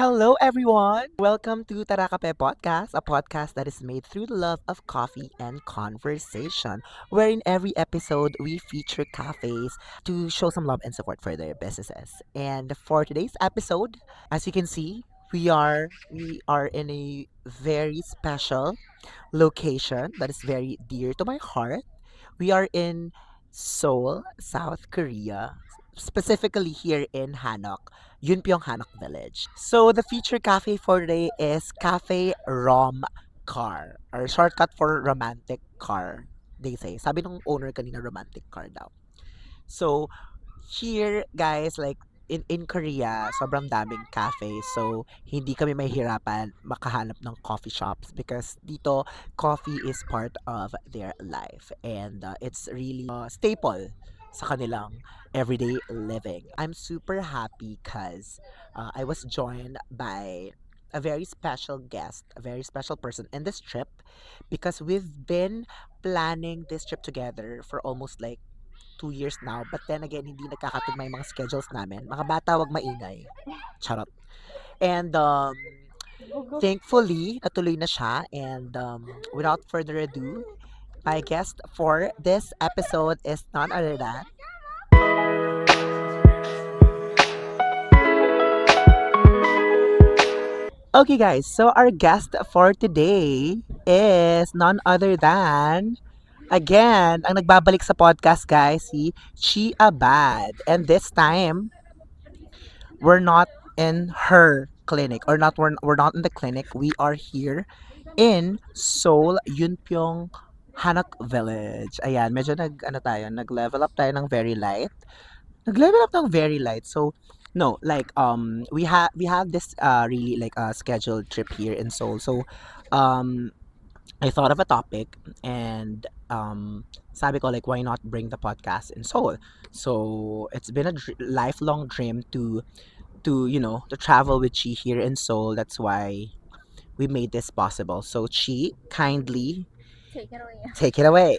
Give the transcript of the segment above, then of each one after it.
Hello, everyone. Welcome to Tarakape Podcast, a podcast that is made through the love of coffee and conversation, where in every episode we feature cafes to show some love and support for their businesses. And for today's episode, as you can see, we are in a very special location that is very dear to my heart. We are in Seoul, South Korea, specifically here in Hanok, Yunpyong Hanok Village. So the feature cafe for today is Cafe Rom Car, or shortcut for romantic car. They say. Sabi nung owner kanina romantic car daw. So here, guys, like in Korea, sobrang daming cafe. So, hindi kami mahihirapan makahanap ng coffee shops because dito, coffee is part of their life. And it's really staple sa kanilang everyday living. I'm super happy because I was joined by a very special guest, a very special person in this trip because we've been planning this trip together for almost like 2 years now. But then again, hindi nagkakatugma yung mga schedules namin. Mga bata, wag maingay. Charot. And thankfully, natuloy na siya. And without further ado, my guest for this episode is none other than... Okay, guys. So our guest for today is none other than... Again, ang nagbabalik sa podcast, guys, si Chi Abad. And this time, we're not in her clinic or not we're not in the clinic. We are here in Seoul, Yunpyong, Hanok Village. Ayan, medyo nag-level up tayo ng very light. Nag-level up ng very light. So no, like we have this really like a scheduled trip here in Seoul. So um I thought of a topic and sabi ko like why not bring the podcast in Seoul. So it's been a lifelong dream to travel with Chi here in Seoul. That's why we made this possible. So Chi, kindly take it away.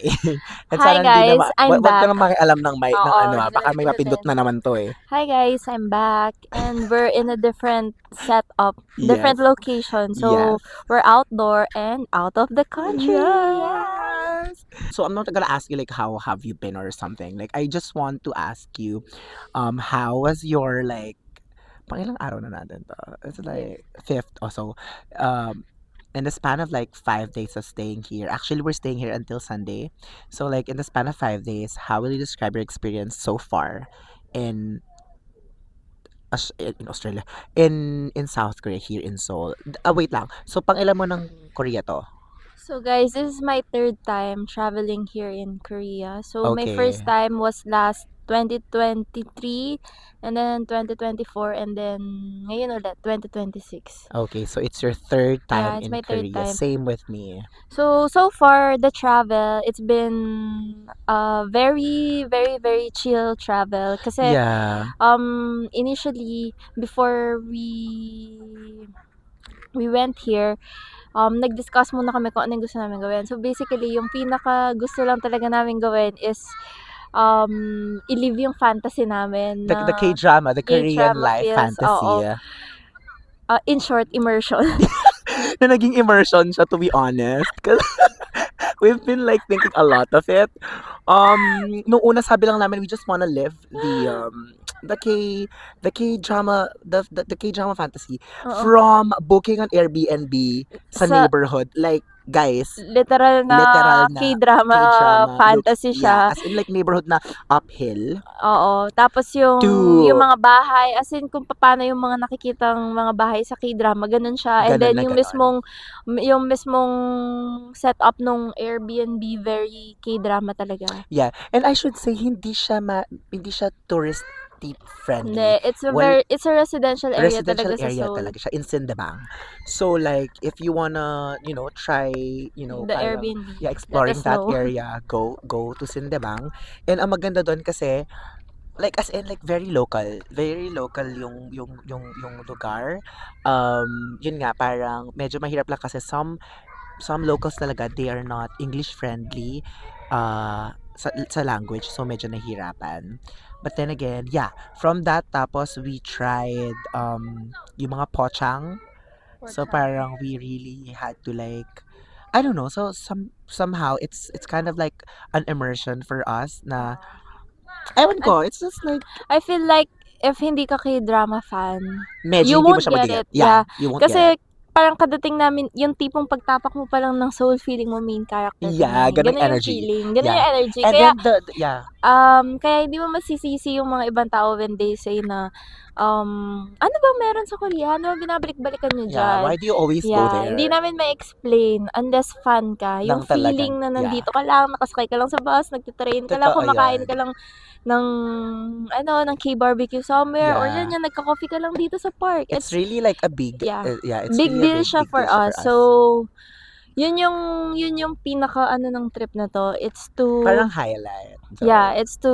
And Hi sana hindi na guys, I'm wag ka back. nang makialam ng mic ng Oo, ano hindi ko baka na may mapindot pipindutin. na naman to eh. Hi guys, I'm back and we're in a different setup, Yes. different location. So Yes. we're outdoor and out of the country. Yes. So I'm not gonna ask you like how have you been or something. Like I just want to ask you, how was your like pangilang araw na natin to? It's like fifth or so. Um, in the span of like 5 days of staying here. Actually, we're staying here until Sunday. So like in the span of 5 days, how will you describe your experience so far in in Australia, in South Korea here in Seoul? Wait lang. So pangilan mo ng Korea to? So guys, this is my third time traveling here in Korea. So my first Okay. time was last 2023 and then 2024 and then ngayon ulit 2026. Okay, so it's your third time Yeah, it's in my third Korea. time. Same with me. So far the travel, it's been a very very very chill travel kasi Yeah. initially before we went here, nag-discuss muna kami kung ano yung gusto namin gawin. So basically, yung pinaka gusto lang talaga namin gawin is i-live yung fantasy namin The na K-drama, the Korean K-drama life feels, oo. fantasy. In short, immersion. Na naging immersion siya, to be honest. Kasi we've been like thinking a lot of it. Nung una sabi lang namin we just wanna live the K the K-drama the K-drama fantasy Oo. from booking an Airbnb sa Sa neighborhood. Like guys, literal literal na na K-drama K-drama look, fantasy yeah, siya. as in like neighborhood na uphill Oo. Tapos yung to mga bahay, as in kung paano yung mga nakikitang mga bahay sa K-drama, ganun siya. And ganon then na ganon. yung mismong setup nung Airbnb, very K-drama talaga. Yeah, and I should say hindi siya tourist friendly. Hindi, Well, it's a residential area residential talaga sa area Seoul. talaga siya in Sindebang. So like if you wanna, try, The parang Airbnb, yeah, let exploring us that know. area, go to Sindebang. And ang maganda doon kasi like as in like very local. Very local yung lugar. Yun nga parang medyo mahirap lang kasi some locals talaga they are not English friendly. sa language, so medyo nahirapan. But then again, yeah, from that tapos we tried yung mga pochang. So parang we really had to like I don't know. So somehow it's kind of like an immersion for us na ewan I, ko, it's just like I feel like if hindi ka K-drama fan, medyo you hindi mo won't siya get magiget. it. Yeah, Yeah. you won't get it. Kasi parang kadating namin, yung tipong pagtapak mo pa lang ng soul, feeling mo main character ka Yeah, na. ganun Ganun yung energy. feeling. Ganun Yeah. yung energy. And Kaya, then yeah. kaya hindi mo masisisi yung mga ibang tao when they say na, ano ba meron sa Korea? Ano ba binabalik-balikan nyo Yeah, dyan? why do you always go Yeah, hindi there? namin ma-explain unless fan ka. Yung Lang talaga. feeling na Yeah. nandito ka lang, nakasakay ka lang sa bus, nagtitrain ka lang, Totoo kumakain yan. ka lang ng ng K-barbecue somewhere, or Yeah. yan, nagka-coffee ka lang dito sa park. It's really like a big Yeah, it's big really a deal siya big for deal siya us. So, yun yung pinaka ng trip na to. It's to parang highlight. So, yeah, it's to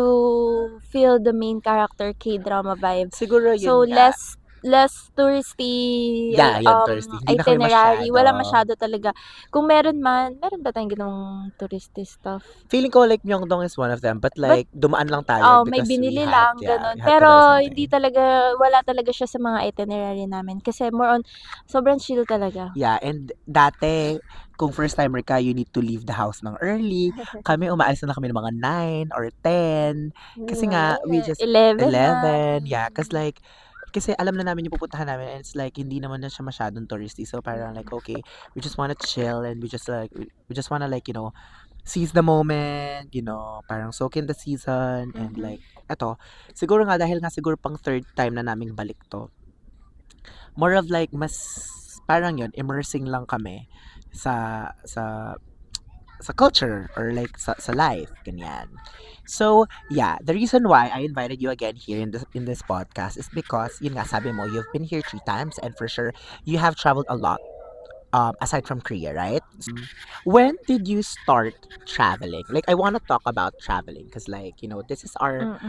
feel the main character K-drama vibe. siguro yun So nga. less touristy Yeah, yun, touristy. Hindi na kami itinerary. Wala masyado. masyado talaga. Kung meron ba tayong ginawang touristy stuff? Feeling ko like Myeongdong is one of them, but like dumaan lang tayo May because binili we lang, had, ganun. we had to Pero buy something. hindi talaga, wala talaga siya sa mga itinerary namin. Kasi more on, sobrang chill talaga. Yeah, and dati, kung first timer ka, you need to leave the house ng early. Kami, umaalis na kami ng mga 9 or 10. Kasi nga, we just 11 11. na. Yeah, kasi alam na namin yung pupuntahan namin, and it's like hindi naman na siya masyadong touristy, so parang like okay, we just wanna chill, and we just wanna like seize the moment, parang soak in the season, and like eto, siguro nga dahil nga siguro pang third time na naming balik to, more of like mas parang yun, immersing lang kami sa culture or like sa life, ganyan. So, yeah, the reason why I invited you again here in this podcast is because, yun nga, sabi mo, you've been here 3 times, and for sure, you have traveled a lot, aside from Korea, right? When did you start traveling? Like, I want to talk about traveling because, like, this is our,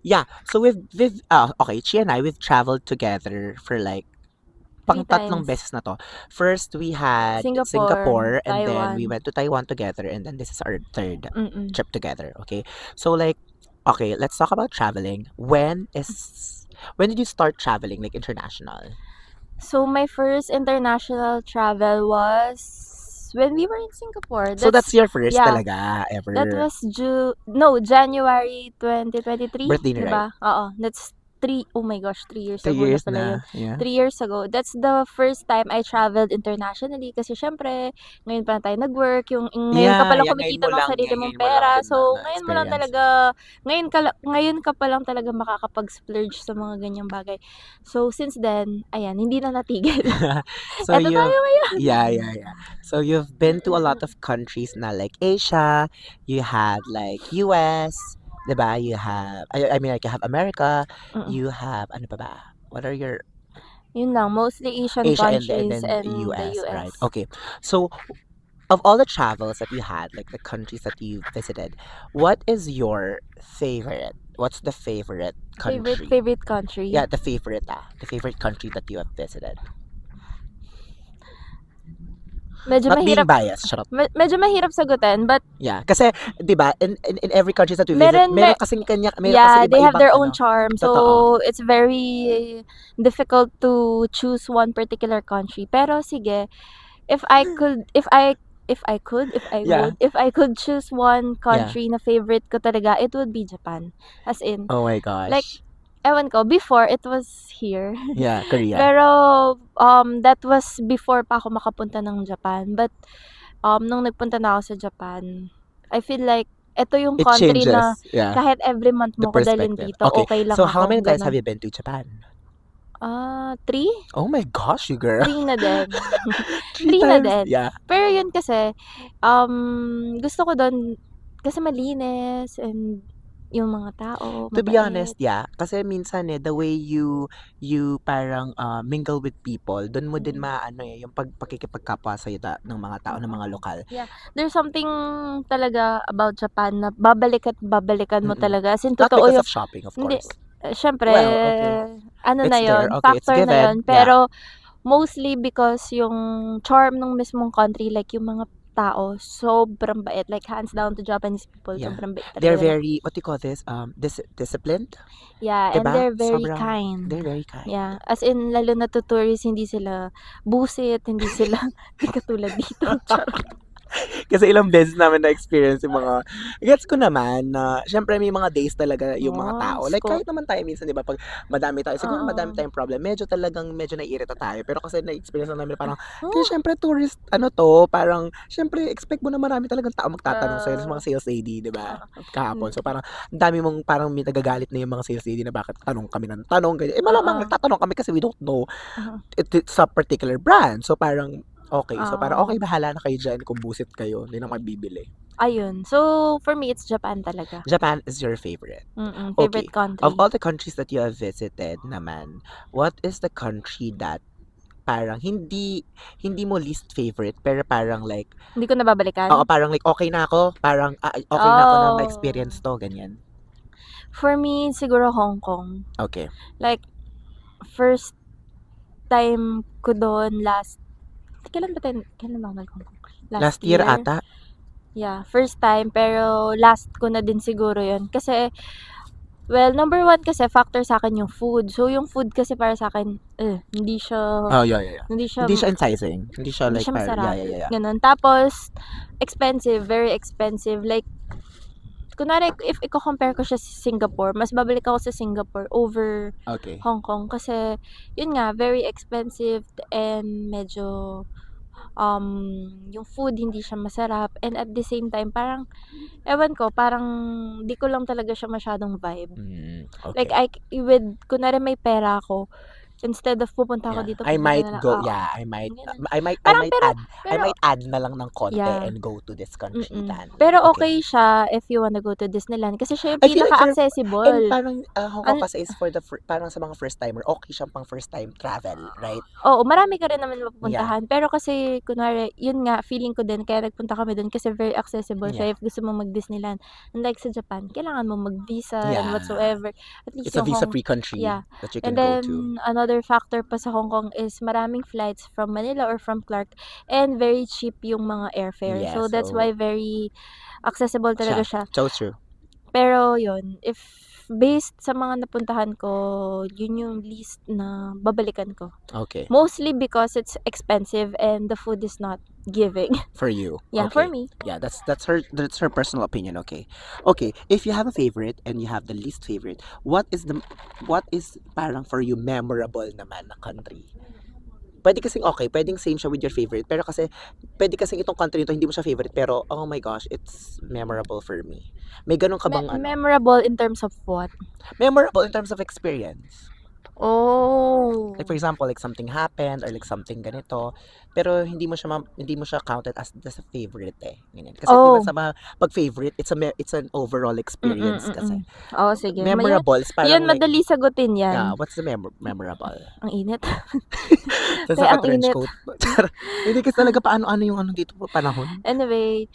yeah, so okay, Chi and I, we've traveled together for like, pang 3 tatlong times. beses na to. First, we had Singapore, and then we Taiwan. went to Taiwan together, and then this is our third Mm-mm. trip together, okay? So like, okay, let's talk about traveling. When did you start traveling, like international? So, my first international travel was when we were in Singapore. So that's your first yeah, talaga ever. that was January 2023, Birthday ni diba? Oo, that's 3 years 3 ago years na pala yun. na. Yeah. 3 years ago. That's the first time I traveled internationally kasi syempre, ngayon pa lang tayo nag-work, ngayon ka pa lang kumikita ng sarili mong pera. So, ngayon mo lang talaga, ngayon ka pa lang talaga makakapag-splurge sa mga ganyang bagay. So, since then, ayan, hindi na natigil. So Eto tayo ngayon. yeah. So you've been to a lot of countries na, like Asia, you had like US, diba? You have, I mean, like you have America, you have, ano pa ba? What are your Yun lang, mostly Asian Asia countries and and the US, US. right? Okay. So, of all the travels that you had, like the countries that you visited, what is your favorite? What's the favorite country? Favorite country? Yeah, the favorite country that you have visited. Medyo Not mahirap. being biased, shut up. Medyo mahirap sagutin, but Yeah, kasi 'di ba, in every country that we visit, meron kasing they have their own ano. charm. So, Totoo. it's very difficult to choose one particular country. Pero sige, if I could Yeah. choose one country na favorite ko talaga, it would be Japan. As in, Oh my gosh. like, ewan ko, before it was here. Yeah, Korea. Pero that was before pa ako makapunta ng Japan. But nung nagpunta na ako sa Japan, I feel like ito yung It country changes. na Yeah. kahit every month The mo ko dalhin perspective. dito, Okay. okay lang So ako. how many times ganun. have you been to Japan? 3? Oh my gosh, you girl. 3 na din. 3 3 na times. din. Yeah. Pero yun kasi, gusto ko doon kasi malinis and yung mga tao, To be mabait. honest, yeah. Kasi minsan the way you parang mingle with people, doon mo din maano yung pakikipagkapwa sa ng mga tao, ng mga lokal. Yeah. There's something talaga about Japan na babalik at babalikan mo talaga. As in, Not totoo because yung, of shopping, of hindi, course. syempre, Well, okay. ano It's na there. yun, Okay, it's factor na given. yun. Pero, mostly because yung charm ng mismong country, like yung mga tao, sobrang bait. Like, hands down to Japanese people, Yeah. sobrang bait They're talaga nila. very, what do you call this? Disciplined? Yeah, and Diba? they're very Sobrang, kind. they're very kind. Yeah, as in, lalo na to tourists, hindi sila busit, hindi sila, hindi katulad dito. Charot. Kasi ilang beses namin na-experience yung mga, gets ko naman na, syempre may mga days talaga yung mga tao. Diyos Like, ko. kahit naman tayo minsan, di ba, pag madami tayo, siguro Oo. madami tayong problem, medyo naiirita tayo. Pero kasi na-experience na namin parang, Oh, kaya syempre tourist, parang, syempre, expect mo na marami talagang tao magtatanong sa'yo sa mga sales lady, di ba? Kahapon. So, parang, ang dami mong, parang may nagagalit na yung mga sales lady na bakit tanong kami ng tanong, ganyan. Malamang nagtatanong kami kasi we don't know it's a particular brand. So, parang, okay. So, parang, okay, bahala na kayo dyan kung busit kayo. Hindi na magbibili. Ayun. So, for me, it's Japan talaga. Japan is your favorite. Favorite country. Of all the countries that you have visited naman, what is the country that parang hindi mo least favorite, pero parang like, Hindi ko nababalikan? oo, parang like, okay na ako. Parang, okay na ako na ma-experience to. Ganyan. For me, siguro Hong Kong. Okay. Like, first time ko doon kailan ba ako nag-Hong Kong? Last year ata? Yeah, first time, pero last ko na din siguro yun. Kasi, well, number one kasi, factor sa akin yung food. So, yung food kasi para sa akin, hindi siya... Oh, yeah. Hindi siya enticing. Hindi siya like, masarap. yeah. Ganun. Tapos, expensive, very expensive. Like, kunwari, if i-compare ko siya sa Singapore, mas babalik ako sa Singapore over Hong Kong. Kasi, yun nga, very expensive and medyo, yung food hindi siya masarap. And at the same time, parang, ewan ko, parang di ko lang talaga siya masyadong vibe. Like, kunwari may pera ako, instead of pupunta ako dito, I might na lang, go, I might add na lang ng konti and go to this country. Pero okay siya if you wanna go to Disneyland kasi siya yung I feel like pinaka-accessible. And parang Hong Kong kasi is for the parang sa mga first timer, okay siyang pang first time travel, right? Oo, marami ka rin naman mapupuntahan. Pero kasi kunwari, yun nga, feeling ko din kaya nagpunta kami doon kasi very accessible siya if gusto mo mag-Disneyland. Unlike sa Japan, kailangan mo mag-visa and whatsoever. At least It's a visa-free country that you can go to. Another factor pa sa Hong Kong is maraming flights from Manila or from Clark and very cheap yung mga airfare. Yeah, so that's why very accessible talaga siya. So true. Pero yun, if based sa mga napuntahan ko, yun yung least na babalikan ko. Okay. Mostly because it's expensive and the food is not giving. For you. Yeah, for me. Yeah, that's her personal opinion, okay. Okay, if you have a favorite and you have the least favorite, what is parang for you memorable naman na country? Pwede kasing pwedeng same siya with your favorite, pero kasi pwede kasing itong country nito hindi mo siya favorite, pero oh my gosh, it's memorable for me. May ganun ka bang Memorable in terms of what? Memorable in terms of experience. Oh. Like for example, like something happened or like something ganito, pero hindi mo siya counted as a favorite Ganyan. Kasi diba sa mga pag favorite, it's an overall experience kasi. Oh, sige. Memorable is parang yan madali sagutin yan. Yeah, what's the memorable? Ang init. Sa trench coat. Hindi kasi talaga paano yung dito po panahon. Anyway,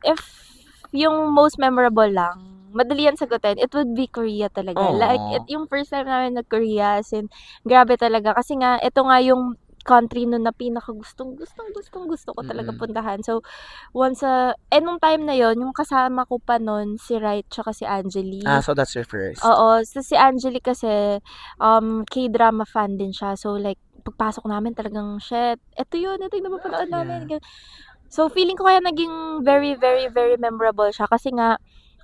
if yung most memorable lang, madali yan sagutin, it would be Korea talaga. Aww. Like, yung first time namin nag-Korea, as in, grabe talaga. Kasi nga, ito nga yung country nun na pinaka-gustong gusto ko talaga puntahan. So, nung time na yon yung kasama ko pa nun, si Wright, tsaka si Angeli. So that's your first. Oo. So, si Angeli kasi, K-drama fan din siya. So, like, pagpasok namin talagang, shit, ito yung napapanood namin. Yeah. So, feeling ko kaya naging very, very, very memorable siya. Kasi nga,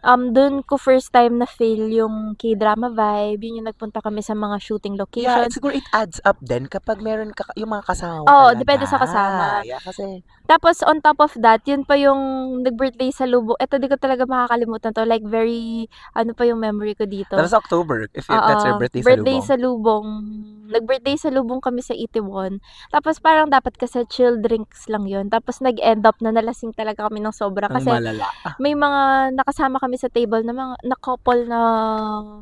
dun ko first time na feel yung K-drama vibe. Yun yung nagpunta kami sa mga shooting locations. Yeah, siguro it adds up din kapag meron ka yung mga kasama talaga. Depende sa kasama. Yeah, kasi... Tapos, on top of that, yun pa yung nag-birthday sa Lubong. Ito, di ko talaga makakalimutan to. Like, very, pa yung memory ko dito. That was October, if that's your birthday sa Lubong. Nag-birthday sa Lubong kami sa Itaewon. Tapos, parang dapat kasi chill drinks lang yun. Tapos, nag-end up na nalasing talaga kami ng sobra. Kasi, may mga nakasama kami sa table na mga couple na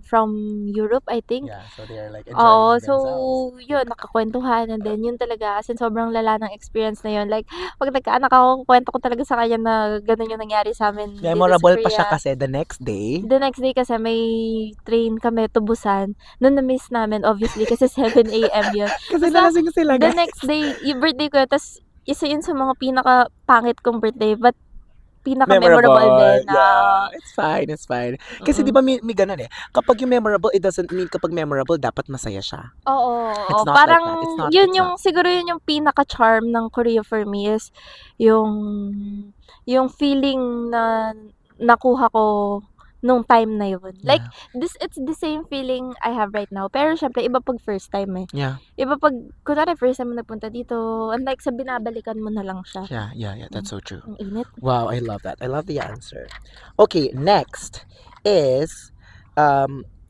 from Europe, I think. Yeah, so they're like enjoying themselves. Yun, nakakwentuhan. And then, yun talaga. As in, sobrang lala ng experience na yun. Like, pag nagkaanak ako, kwento ko talaga sa kanya na ganun yung nangyari sa amin. Memorable pa siya kasi the next day. The next day kasi may train kami to Busan. Noon na-miss namin, obviously, kasi 7 a.m. yun. Kasi nalasing sila, guys. The next day, yung birthday ko, tapos isa yun sa mga pinaka-pangit kong birthday, but pinaka-memorable din na Yeah, it's fine. Kasi mm. 'di ba may gano'n, eh, kapag yung memorable, it doesn't mean kapag memorable dapat masaya siya. Oo, It's oo. not like that. Parang yun It's yung not. siguro yun yung pinaka-charm ng Korea for me is yung yung feeling na nakuha ko nung time na yun. Like, Yeah, it's the same feeling I have right now. Pero syempre, iba pag first time eh. yeah, Iba pag, kunwari first time mo nagpunta dito, unlike sa binabalikan mo na lang siya. yeah, that's so true. Ang init. Wow, I love that. I love the answer. Okay, next is,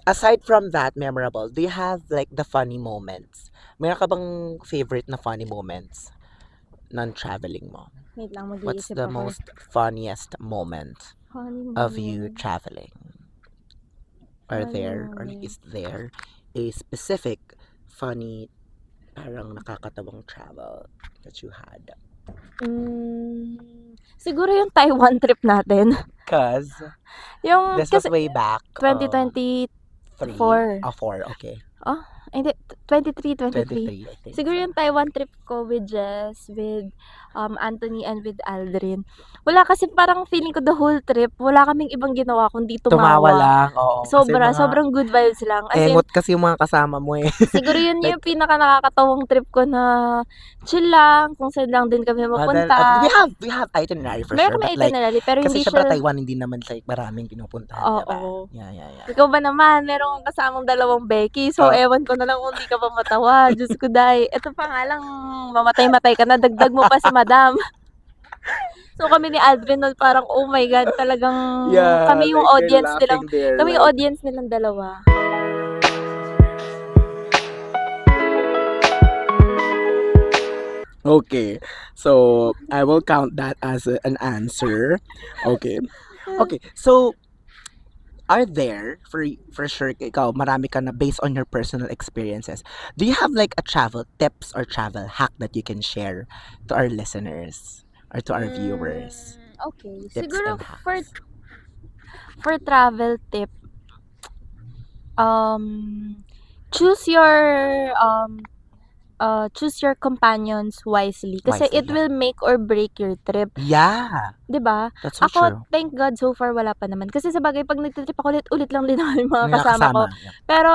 aside from that memorable, do you have like the funny moments? Meron ka bang favorite na funny moments ng traveling mo? Wait lang, What's mag-iisip the ako. most funniest moment Funny of you moment. traveling? Funny moment. Is there a specific funny, parang nakakatawang travel that you had? Siguro yung Taiwan trip natin. Cause Yung, this was kasi way back, 2024. 4, okay. Hindi, 23. 23, I think Siguro so. yung Taiwan trip ko with Jess, with Anthony, and with Aldrin. Wala kasi parang feeling ko the whole trip, wala kaming ibang ginawa kundi Tumawa tumawa. lang, oo. Kasi Sobrang good vibes lang. As in, engot kasi yung mga kasama mo eh. siguro yun Like, yung pinaka nakakatawang trip ko na chill lang, kung saan lang din kami mapunta. we have itinerary for Meron sure, kami but like, itinerary, pero kasi hindi syempre siya, Taiwan, hindi naman like maraming pinupuntahan, diba? oo. Yeah. Ikaw ba naman, meron kang kasamang dalawang Becky, so Oh. ewan ko na lang kung di ka pa matawa. Diyos ko, day. Ito pa nga lang, mamatay-matay ka na, dagdag mo pa si madam. So kami ni Aldrin nun parang, oh my God, talagang Yeah, kami yung like, you're audience laughing nilang, there, kami yung like, audience nilang dalawa. okay, so I will count that as an answer. Okay. So are there for sure ikaw marami ka na based on your personal experiences? Do you have like a travel tips or travel hack that you can share to our listeners or to our viewers? Okay, Tips siguro and hacks. for travel tip, choose your companions wisely kasi Wisely, it yeah. will make or break your trip. Yeah, 'Di ba? that's so true. Ako, thank God so far wala pa naman. Kasi sabagay pag nagti-trip ako ulit-ulit lang din naman yung mga Yung kasama ko. yeah. Pero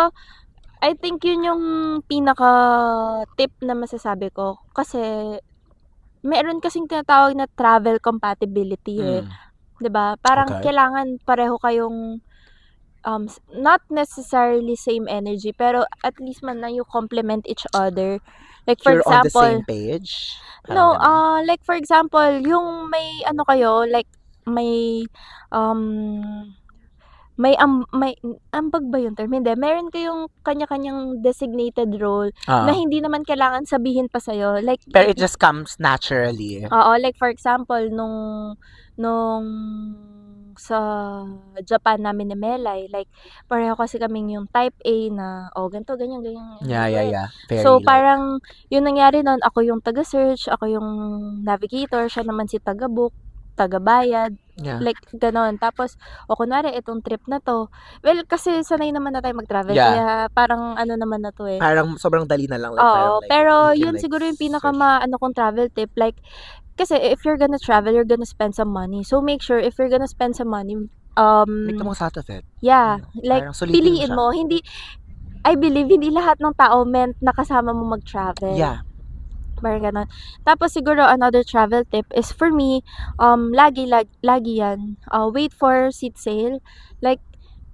I think yun yung pinaka-tip na masasabi ko kasi meron kasing tinatawag na travel compatibility eh. 'Di ba? Parang Okay. kailangan pareho kayong not necessarily same energy pero at least man lang you complement each other. Like for You're on the example, same page? no, Parang ganun. like for example, yung may ano kayo, like may um may ambag ba yung term? Hindi, meron kayong kanya-kanyang designated role na hindi naman kailangan sabihin pa sa'yo. Like, Pero it just comes naturally. oo, like for example, nung sa Japan namin ni Melay, like, pareho kasi kaming yung type A na, ganito, ganyan, ganyan. Yeah. Very So, like, parang, yung nangyari nun, ako yung taga-search, ako yung navigator, siya naman si taga-book, taga-bayad, yeah. like, ganon. Tapos, kunwari, itong trip na to, well, kasi sanay naman na tayo mag-travel, Yeah. kaya parang ano naman na to eh. Parang sobrang dali na lang. Like, parang Oo, like, pero you yun can, like, siguro yung search. pinaka-maano kong travel tip, like, kasi if you're gonna travel, you're gonna spend some money. So, make sure if you're gonna spend some money, Make the most out of it. yeah, like, Parang sulitin mo piliin siya. mo. Hindi, I believe, hindi lahat ng tao meant na kasama mo mag-travel. Yeah. Parang ganon. Tapos siguro another travel tip is for me, lagi yan, wait for seat sale. Like,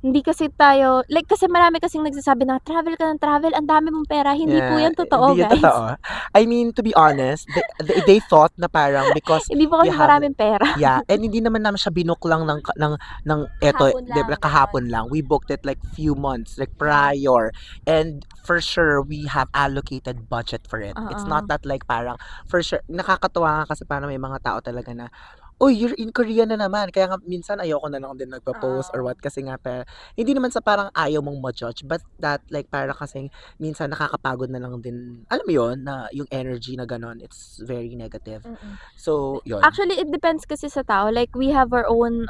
hindi kasi tayo, like kasi marami kasing nagsasabi na travel ka ng travel, ang dami mong pera. Hindi po yan totoo, Hindi yan guys. totoo. I mean, to be honest, they thought na parang because Hindi po kasi maraming pera. yeah, and hindi naman namin siya binook lang ng eto, Kahapon lang, diba, kahapon lang. We booked it like few months, like prior. And for sure, we have allocated budget for it. It's not that like parang, for sure, nakakatuwa nga kasi parang may mga tao talaga na, "Uy, you're in Korea na naman." Kaya nga minsan ayoko na lang din nagpo-post or what kasi nga hindi naman sa parang ayaw mong ma-judge but that like para kasing minsan nakakapagod na lang din, alam mo 'yun, na yung energy na gano'n, it's very negative. Mm. So, 'yun. Actually, it depends kasi sa tao. Like, we have our own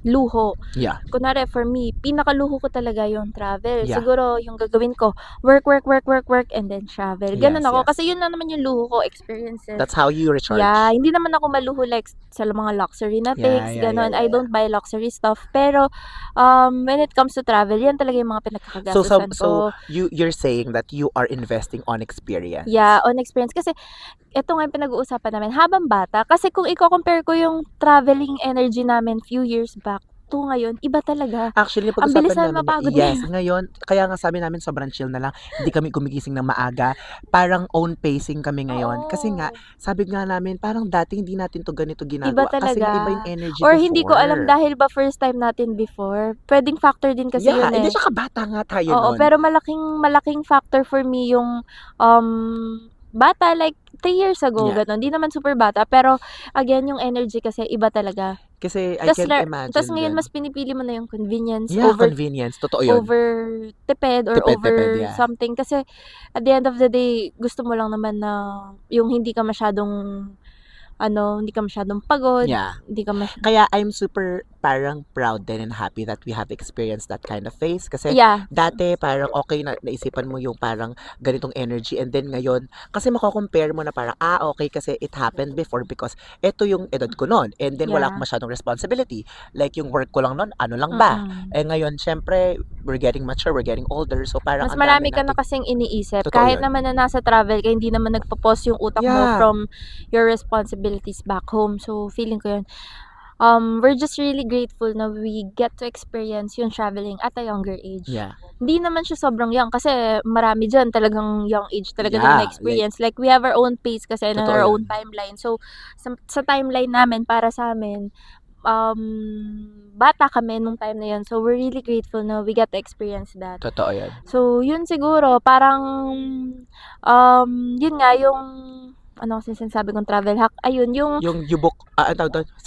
luho. Yeah. Kunwari, for me, pinakaluho ko talaga yung travel. Yeah. Siguro, yung gagawin ko, work, work, work, work, work, and then travel. Ganun Yes, ako. yes. Kasi yun na naman yung luho ko, experiences. That's how you recharge. Yeah, hindi naman ako maluho like sa mga luxury na pics, ganon. I don't buy luxury stuff. Pero, when it comes to travel, yan talaga yung mga pinagkakagastusan So ko. you're saying that you are investing on experience. Yeah, on experience. Kasi, ito nga yung pinag-uusapan namin, habang bata. Kasi kung i-compare ko yung traveling energy namin few years back to ngayon, iba talaga. Actually, Ang bilis napag-usapan na namin mapagod yes, ngayon. ngayon, kaya nga sabi namin sobrang chill na lang. Hindi kami gumigising ng maaga. Parang own pacing kami ngayon. Kasi nga, sabi nga namin, parang dati hindi natin to ganito Iba ginagawa. Kasi nga talaga. iba yung energy Or before. hindi ko alam dahil ba first time natin before. Pwedeng factor din kasi Yeah, yun hindi eh. tsaka bata nga tayo Oo, nun. pero malaking factor for me yung bata like 3 years ago, Yeah. ganon. Di naman super bata, pero again, yung energy kasi iba talaga. Kasi I Tas can't imagine tas ngayon din. mas pinipili mo na yung convenience Yeah, over convenience. Totoo yun. tipid or over yeah. something. Kasi at the end of the day, gusto mo lang naman na yung hindi ka masyadong pagod, Yeah. hindi ka Kaya I'm super parang proud din and happy that we have experienced that kind of phase. Kasi yeah. dati parang okay na naisipan mo yung parang ganitong energy and then ngayon, kasi mako-compare mo na parang, okay kasi it happened before because ito yung edad ko noon and then wala Yeah. akong masyadong responsibility. Like yung work ko lang noon, ano lang ba? Eh ngayon, syempre, we're getting mature, we're getting older, so parang Mas ang marami dami ka na nating- kasing iniisip. Totoo Kahit yun. naman na nasa travel ka, hindi naman nagpo-pause yung utak mo Yeah. from your responsibilities back home. So, feeling ko yun. We're just really grateful na we get to experience yung traveling at a younger age. Yeah. Hindi naman siya sobrang young kasi marami dyan talagang young age talaga Yeah, na experience. Like, we have our own pace kasi and Totoo our yun. own timeline. So, sa timeline namin, para sa amin, bata kami nung time na yun. So, we're really grateful na we get to experience that. Totoo yun. So, yun siguro, parang, yun nga, yung, ano kasi sinasabi kong travel hack, ayun, yung, You book,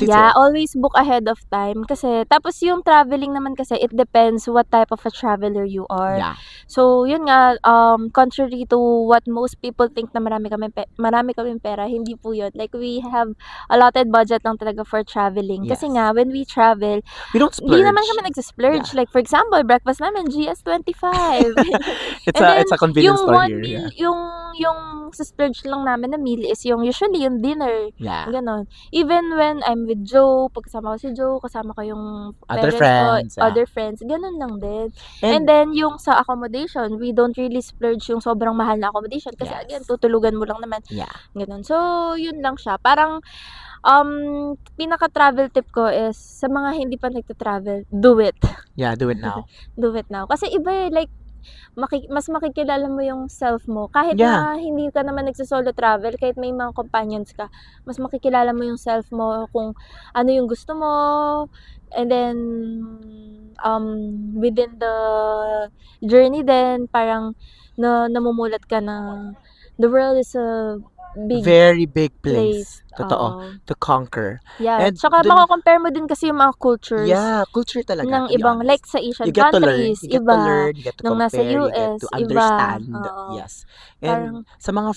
yeah, always book ahead of time. Kasi, tapos yung traveling naman kasi, it depends what type of a traveler you are. Yeah. So, yun nga, contrary to what most people think na marami kaming pera, hindi po yun. Like, we have allotted budget lang talaga for traveling. Kasi Yes. nga, when we travel, We don't hindi splurge. naman kami nagsisplurge. Yeah. Like, for example, breakfast namin, GS25. It's a convenience store here. Yeah. Yung splurge lang namin na meal is usually yung dinner. Yeah. Ganon. Even when I'm with Joe, pag kasama ko si Joe, kasama ko yung Other parents friends, ko, yeah. other friends, ganon lang din. And And then, yung sa accommodation, we don't really splurge yung sobrang mahal na accommodation. Kasi Yes. again, tutulugan mo lang naman. yeah. Ganon. So, yun lang siya. Parang, pinaka-travel tip ko is, sa mga hindi pa nagta-travel, do it. Yeah, do it now. Do it now. Kasi iba like, mas makikilala mo yung self mo. Kahit Yeah. na hindi ka naman nagsosolo travel, kahit may mga companions ka, mas makikilala mo yung self mo, kung ano yung gusto mo, and then, within the journey din, parang, namumulat ka na, the world is a big Very big place. place. Totoo. Oo. To conquer. Yeah. And Tsaka dun- mako-compare mo din kasi yung mga cultures Yeah, culture talaga. ng to be ibang, honest. like sa Asian You get to learn. countries, You get to iba. learn. You get to Nung nasa compare. You get US, to iba. understand. Oo. Yes. And Parang, sa mga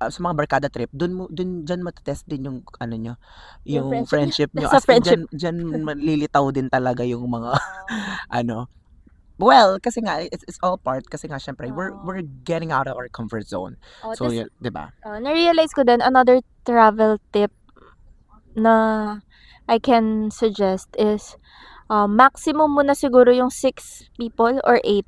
sa mga barkada trip, dyan matetest din yung ano nyo, Yung yung friendship. friendship nyo. Sa As in, friendship. dyan malilitaw din talaga yung mga ano. Well, kasi nga it's all part kasi nga syempre we're getting out of our comfort zone. Oh, So, tas, 'di ba? na-realize ko din another travel tip na I can suggest is maximum mo na siguro yung 6 people or 8.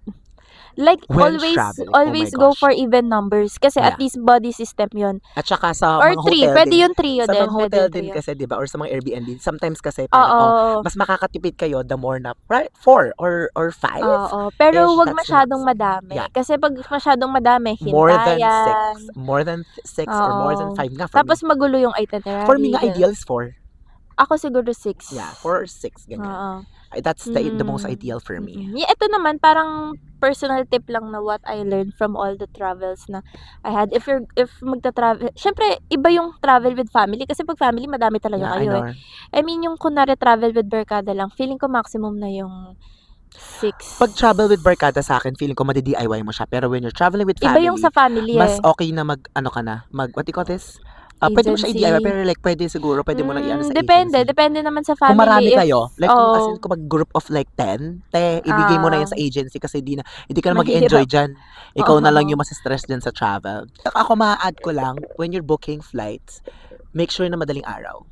Like, When traveling, oh always my go gosh. for even numbers. Kasi Yeah. at least body system yun. At saka sa Or mga 3. hotel Pwede din. yung trio Sa din. mga Pwede hotel yung din trio. kasi 'di ba or sa mga Airbnb, sometimes kasi parang Oo. mas makakatipid kayo the more na 4 or 5. Oo. Pero Ish, wag that's masyadong the madami. Yeah. Kasi pag masyadong madami, More than hintayan. 6. More than 6 or more than Oo. 5 nga for Tapos me. magulo yung itinerary. For me nga ganun. ideal is 4. Ako siguro 6. Yeah, 4 or 6, ganyan. Oo. That's the most ideal for me. Yeah, ito naman parang personal tip lang na what I learned from all the travels na I had. If magta-travel, syempre iba yung travel with family kasi pag family madami talaga Yeah, I kayo know. I mean yung kunwari travel with barkada lang, feeling ko maximum na yung 6. Pag travel with barkada sa akin, feeling ko madi-DIY mo siya. Pero when you're traveling with Iba family, yung sa family mas okay na what do you call this? Pwede mo siya Agency. i-DIY, pero like pwede mo na i-ano sa Depende agency. naman sa family. Kung marami if, kayo, like as in kung mag-group of like 10, ibigay mo na yan sa agency kasi hindi ka na mag-enjoy dyan. Ikaw na lang yung masistress dyan sa travel. Ako ma-add ko lang, when you're booking flights, make sure na madaling araw.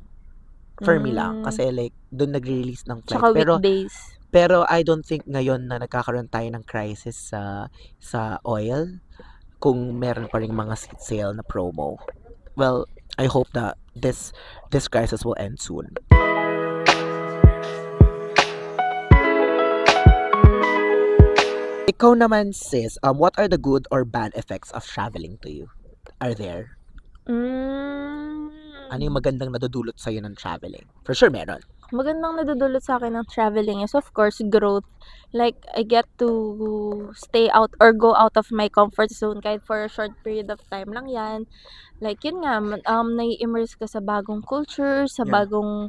For me lang. Kasi like, doon nagre-release ng flights. Tsaka weekdays. Pero I don't think ngayon na nagkakaroon tayo ng crisis sa oil kung meron pa ring mga seat sale na promo. Well, I hope that this crisis will end soon. Ikaw naman, sis, what are the good or bad effects of traveling to you? Are there? Ano yung magandang nadudulot sa'yo ng traveling? For sure, meron. Magandang nadudulot sa akin ng traveling is of course growth. Like I get to stay out or go out of my comfort zone kahit for a short period of time lang yan. Like yun nga, nai-immerse ka sa bagong culture, sa bagong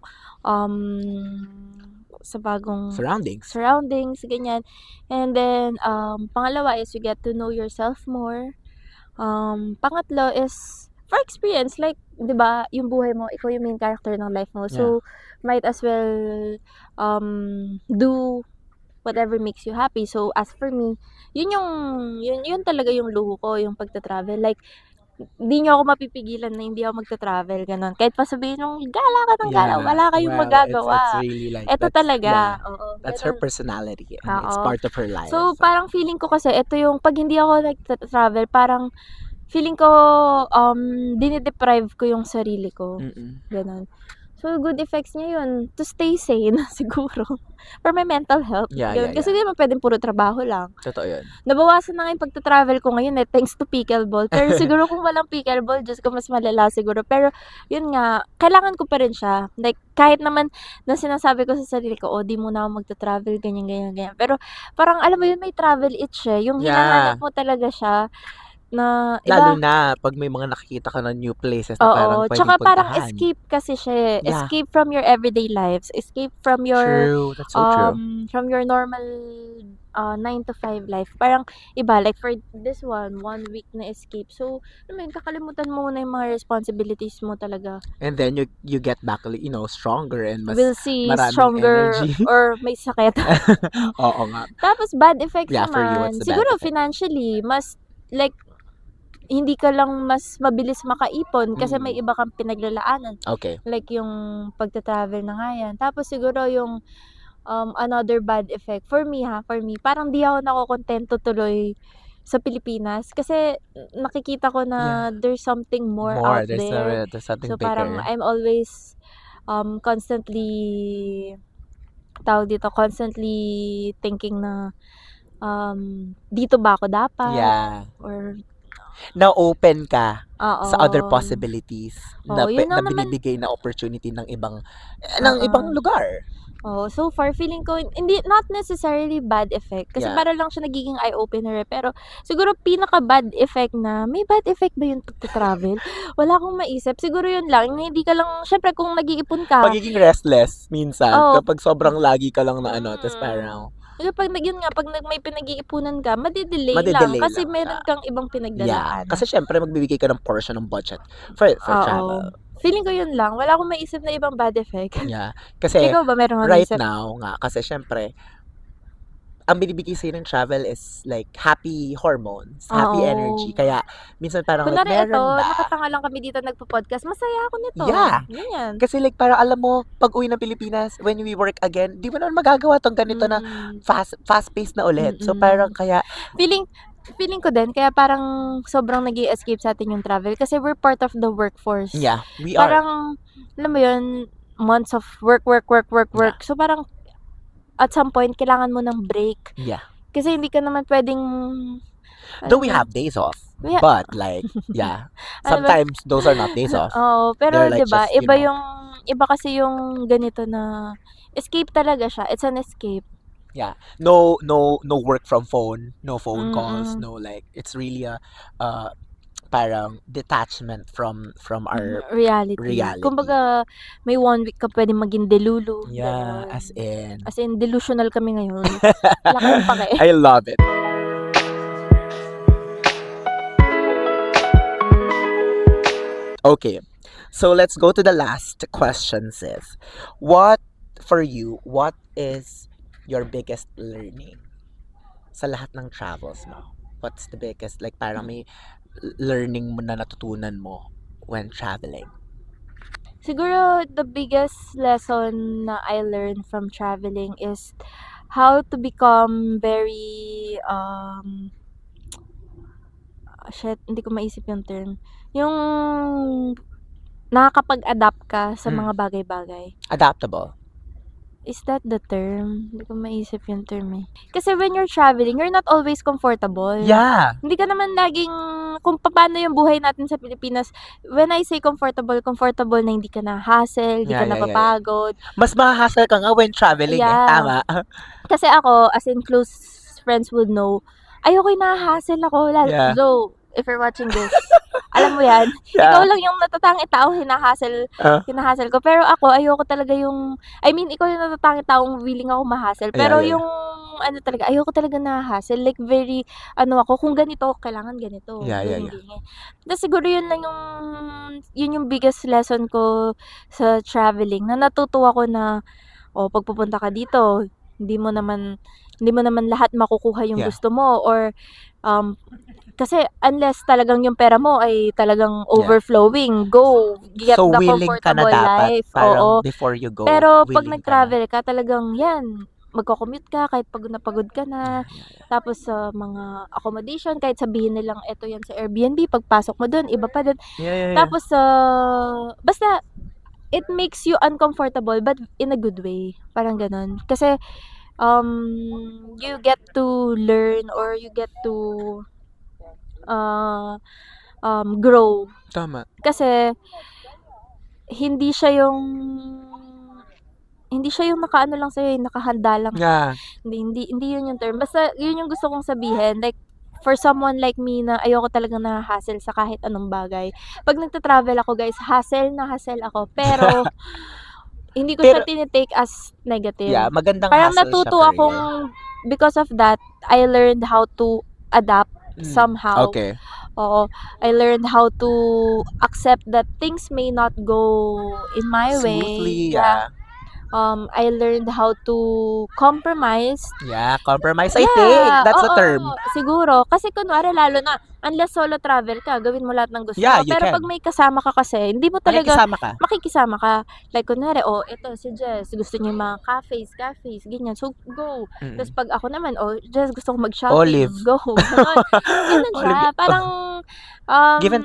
surroundings, ganyan. And then pangalawa is you get to know yourself more. Pangatlo is for experience, like 'di ba, yung buhay mo, ikaw yung main character ng life mo. So might as well do whatever makes you happy. So as for me, yun talaga yung luho ko, yung pagta-travel. Like hindi niyo ako mapipigilan na hindi ako magta-travel, ganun. Kahit pa sabihin nung gala ka ng gala, wala kayong magagawa. It's really like Ito talaga. Oo. That's her personality. And it's Oo. part of her life. So parang feeling ko kasi ito yung pag hindi ako nagta-travel, parang feeling ko dine-deprive ko yung sarili ko. Ganun. So good effects niya yun to stay sane siguro for my mental health. Kasi di naman pwedeng puro trabaho lang. Totoo yun. Nabawasan na nga yung pagta-travel ko ngayon thanks to pickleball. Pero siguro kung walang pickleball, Diyos ko, mas malala siguro. Pero yun nga, kailangan ko pa rin siya. Like kahit naman na sinasabi ko sa sarili ko, di muna ako magta-travel, ganyan. Pero parang alam mo yun, may travel itch yung hinahanap mo talaga siya. Na iba. Lalo na pag may mga nakikita ka na new places na parang pwedeng tsaka parang puntahan. escape kasi siya. Escape from your everyday lives. Escape from your True. That's so true. from your normal 9 to 5 life. Parang iba, like for this one week na escape. So, kakalimutan mo na yung mga responsibilities mo talaga. And then you get back, stronger and mas we'll see maraming stronger energy. or may sakit. Oo nga. Tapos bad effects Yeah, for you, naman. what's the Siguro bad effect? financially, mas like hindi ka lang mas mabilis makaipon kasi may iba kang pinaglalaanan. Okay. Like yung pagta-travel na nga yan. Tapos siguro yung another bad effect for me, parang di ako nakokontento tuloy sa Pilipinas kasi nakikita ko na there's something more out there. There's something So bigger. parang I'm always constantly thinking na dito ba ako dapat? Or na-open ka sa other Oo. possibilities na Yun lang naman. binibigay na opportunity ng ibang lugar. So far feeling ko not necessarily bad effect kasi para lang siya nagiging eye-opener pero siguro pinaka-bad effect na may bad effect ba yung pagta-travel? Wala akong maisip. Siguro yun lang, hindi ka lang, syempre kung nag-iipon ka. Pagiging restless minsan kapag sobrang lagi ka lang na tapos parang pag may pinag-iipunan ka, madedelay lang kasi meron kang ibang pinagdalaan. Kasi syempre magbibigay ka ng portion ng budget for travel. Feeling ko yun lang. Wala akong maisip na ibang bad effect. Kasi Ikaw ba meron kang right naisip? now nga, kasi syempre ang binibigay sa'yo ng travel is like happy hormones, happy energy. Kaya minsan parang Kunwari like meron ba? nakatanga lang kami dito nagpo-podcast. Masaya ako nito. Ganyan. Kasi like parang alam mo, pag uwi ng Pilipinas, when we work again, di mo naman magagawa tong ganito na fast-paced na ulit. So parang kaya feeling ko din, kaya parang sobrang nag-i-escape sa atin yung travel kasi we're part of the workforce. We are. Parang, alam mo yun, months of work. So parang, at some point, kailangan mo ng break. Kasi hindi ka naman pwedeng... Though we have days off. But like, sometimes those are not days off. Pero like diba, just, iba iba kasi yung ganito na escape talaga siya. It's an escape. Yeah. No work from phone, no phone calls, Mm. no like it's really a parang detachment from our Reality. reality. Kumbaga, may 1 week ka puwedeng maging delulu, Yeah, gano'n. as in. As in delusional kami ngayon. Wala kaming pake. I love it. Okay. So let's go to the last question, sis. What is your biggest learning sa lahat ng travels mo? What's the biggest, like parang may learning mo na natutunan mo when traveling? Siguro the biggest lesson na I learned from traveling is how to become very, hindi ko maisip yung term. Yung nakakapag-adapt ka sa mga bagay-bagay. Adaptable. Is that the term? Hindi ko maisip yung term eh. Kasi when you're traveling, you're not always comfortable. Yeah. Hindi ka naman laging, kung paano yung buhay natin sa Pilipinas, when I say comfortable na hindi ka na hassle, hindi ka Yeah. napapagod. Mas mahahassle ka nga when traveling eh. Yeah. Tama. Kasi ako, as in close friends would know, ayoko yung nahahassle ako. Yeah. Though, if you're watching this, alam mo yan, Yeah. ikaw lang yung natatangi taong hinahassle ko. Pero ako, ayoko talaga yung, ikaw yung natatangi taong willing ako mahassle. Pero Yeah. yung, ayoko talaga nahahassle. Like, very, ako, kung ganito, kailangan ganito. Yeah. Tapos siguro yun yung biggest lesson ko sa traveling, na natutuwa ko na, pag pupunta ka dito, hindi mo naman lahat makukuha yung Yeah. gusto mo, or kasi unless talagang yung pera mo ay talagang overflowing, go get So the willing ka na comfortable dapat life. parang Oo. before you go. Pero pag willing ka na. nag-travel ka, talagang yan, magko-commute ka kahit pagod na pagod ka na. Tapos sa mga accommodation, kahit sabihin nilang eto yan sa Airbnb, pagpasok mo dun, iba pa din. Yeah. Tapos basta it makes you uncomfortable but in a good way. Parang ganun. Kasi you get to learn, or you get to grow. Tama. Kasi hindi siya yung nakaano lang sa'yo, nakahanda lang. Yeah. Hindi yun yung term. Basta yun yung gusto kong sabihin. Like, for someone like me na ayoko talagang nahahassle sa kahit anong bagay. Pag nagta-travel ako, guys, hassle ako. Pero hindi ko siya tinitake as negative. Yeah, magandang Parang hassle natuto siya for akong, you. because of that, I learned how to adapt somehow. Okay. Oo. I learned how to accept that things may not go in my Smoothly, way. yeah. I learned how to compromise. Yeah, compromise. I think that's the term. Siguro. Kasi kunwari, lalo na, unless solo travel ka, gawin mo lahat ng gusto Yeah, mo. you Pero can. pag may kasama ka kasi, hindi mo talaga makikisama ka. Like, kunwari, ito si Jess, gusto niya yung mga cafes, ganyan. So, go. Tapos pag ako naman, Jess, gusto ko mag-shopping. Olive. Go. Ganun siya. Parang, give and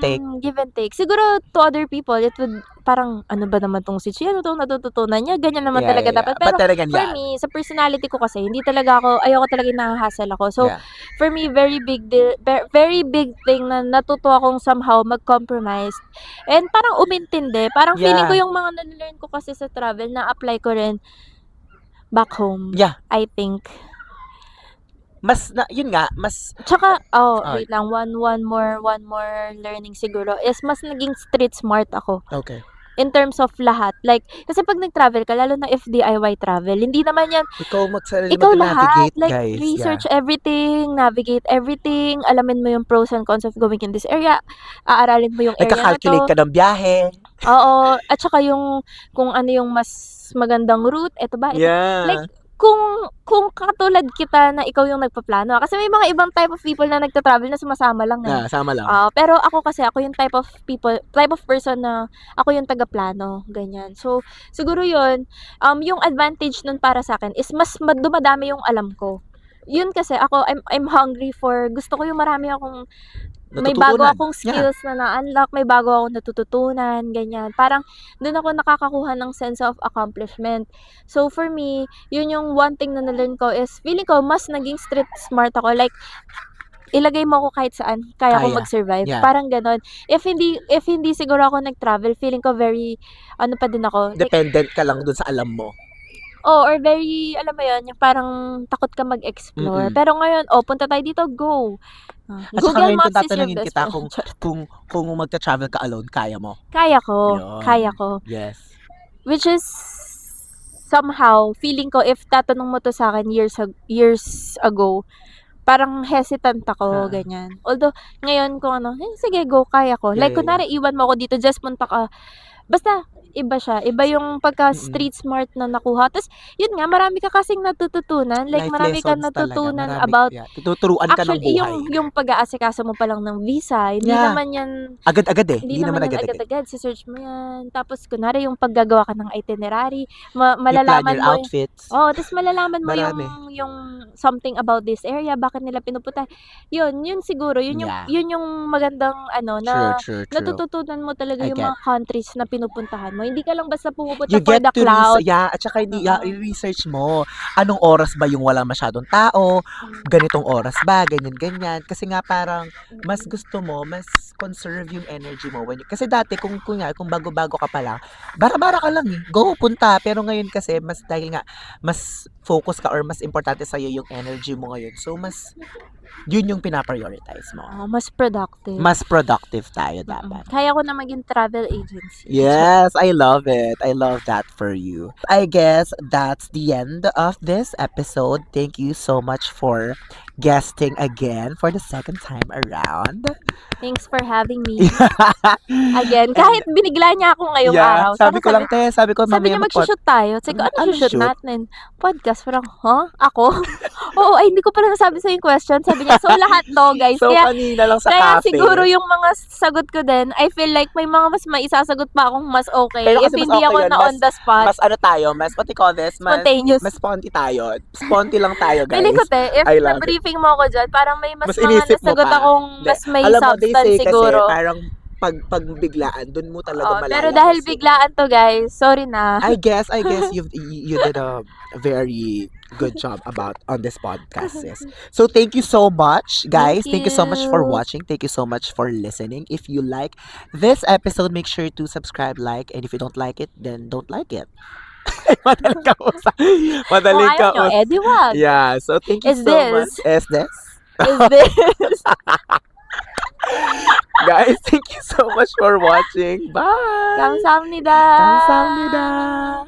take. Siguro, to other people, it would, parang, ano ba naman tong si Chi? Ano tong natututunan niya? Ganyan naman talaga dapat. Pero, for me, sa personality ko kasi, hindi talaga ayoko talaga nahahassle ako. So, for me, very big thing na natuto akong somehow mag-compromise. And parang umintindi. Parang feeling ko yung mga na-learn ko kasi sa travel, na-apply ko rin back home. Yeah. I think. Yun nga, Tsaka, wait lang, one more learning siguro is mas naging street smart ako. Okay. In terms of lahat. Like, kasi pag nag-travel ka, lalo na if DIY travel, hindi naman yan, ikaw ikaw lahat. mag-navigate, Like, guys. research everything, navigate everything, alamin mo yung pros and cons of going in this area, aaralin mo yung area na to. Nagka-calculate ka ng biyahe. Oo. At saka yung, kung ano yung mas magandang route, eto ba? Yeah. Like, kung katulad kita na ikaw yung nagpaplano. Kasi may mga ibang type of people na nagta-travel na sumasama lang. Yeah, sama lang. Pero ako yung type of person na ako yung taga-plano, ganyan. So, siguro yun, yung advantage nun para sa akin is mas dumadami yung alam ko. Yun kasi ako, I'm hungry for, gusto ko yung marami akong, may bago akong skills na na-unlock, may bago akong natututunan, ganyan. Parang, doon ako nakakakuha ng sense of accomplishment. So, for me, yun yung one thing na na-learn ko is, feeling ko, mas naging street smart ako. Like, ilagay mo ako kahit saan, kaya kong Kaya. mag-survive. Yeah. Parang gano'n. If hindi siguro ako nag-travel, feeling ko very, ano pa din ako, like, Dependent ka lang dun sa alam mo. or very, alam mo yun, yung parang takot ka mag-explore. Mm. Pero ngayon, punta tayo dito, go. At saka Google ngayon kung Maps is your tatanungin best kita friend. kung magta-travel ka alone, kaya mo? Kaya ko. Yun. Kaya ko. Yes. Which is, somehow, feeling ko, if tatanong mo to sa akin years ago, parang hesitant ako, ganyan. Although, ngayon kung ano, sige, go, kaya ko. Yeah, Like, yeah, kunwari, iwan mo ako dito, just punta ka. Basta, iba siya. Iba yung pagka-street smart na nakuha. Tapos, yun nga, marami ka kasing natututunan. Like, Life marami ka lessons talaga. natutunan Marami, about, yeah. Tuturuan ka ng actually, buhay. yung pag-aasikaso mo pa lang ng visa, hindi Yeah. naman yan, Agad-agad eh. hindi naman yan agad-agad. Si-search mo yan. Tapos, kunwari, yung paggagawa ka ng itinerary, You plan malalaman your mo, outfits. tapos malalaman mo Marami. yung something about this area, bakit nila pinupunta. Yun siguro, yun yung magandang, na True. natututunan mo talaga I yung get. mga countries na pinupuntahan mo. Hindi ka lang basta pumupunta You for get the to cloud. at saka hindi, i-research mo. Anong oras ba yung walang masyadong tao? Ganitong oras ba? Ganyan. Kasi nga parang, mas gusto mo, mas conserve yung energy mo. Kasi dati, kung bago-bago ka pa lang, bara-bara ka lang eh. Go, punta. Pero ngayon kasi, dahil nga, mas focus ka or mas importante sa'yo yung energy mo ngayon. So, yun yung pinaprioritize mo. Mas productive. Mas productive tayo dapat. Kaya ko na maging travel agency. Yes, I love it. I love that for you. I guess that's the end of this episode. Thank you so much for guesting again for the second time around. Thanks for having me. Again, kahit binigla niya ako ngayong araw. Sabi ko mamaya sabi niya mag-shoot tayo. Sabi ko, ano shoot natin? Podcast. Parang, Ako? Oo, ay hindi ko pala nasabi sa yung question. Sabi niya, so lahat to, guys. So, Kaya, kanina lang sa kaya cafe. siguro yung mga sagot ko din, I feel like may mga mas maisasagot pa akong mas okay. Pero If kasi mas hindi okay ako yun, na on the spot. Mas ano tayo, what do you call this? Spontaneous. Mas sponty tayo. Sponty lang tayo, guys. Feeling ko if I love na-briefing mo ako dyan, parang may mas mga inisip mo nasagot pa. akong mas may Alam mo, they substance say siguro. kasi parang pag biglaan, dun mo talaga malalaman. Pero dahil biglaan to, guys, sorry na. I guess you did a very good job on this podcast, sis. So thank you so much, guys. Thank you so much for watching. Thank you so much for listening. If you like this episode, make sure to subscribe, like, and if you don't like it, then don't like it. Madaling ka usap. Madaling ka usap. Eddie, wag. Yeah, so thank you so much. Is this? Guys, thank you so much for watching. Bye. 감사합니다. 감사합니다.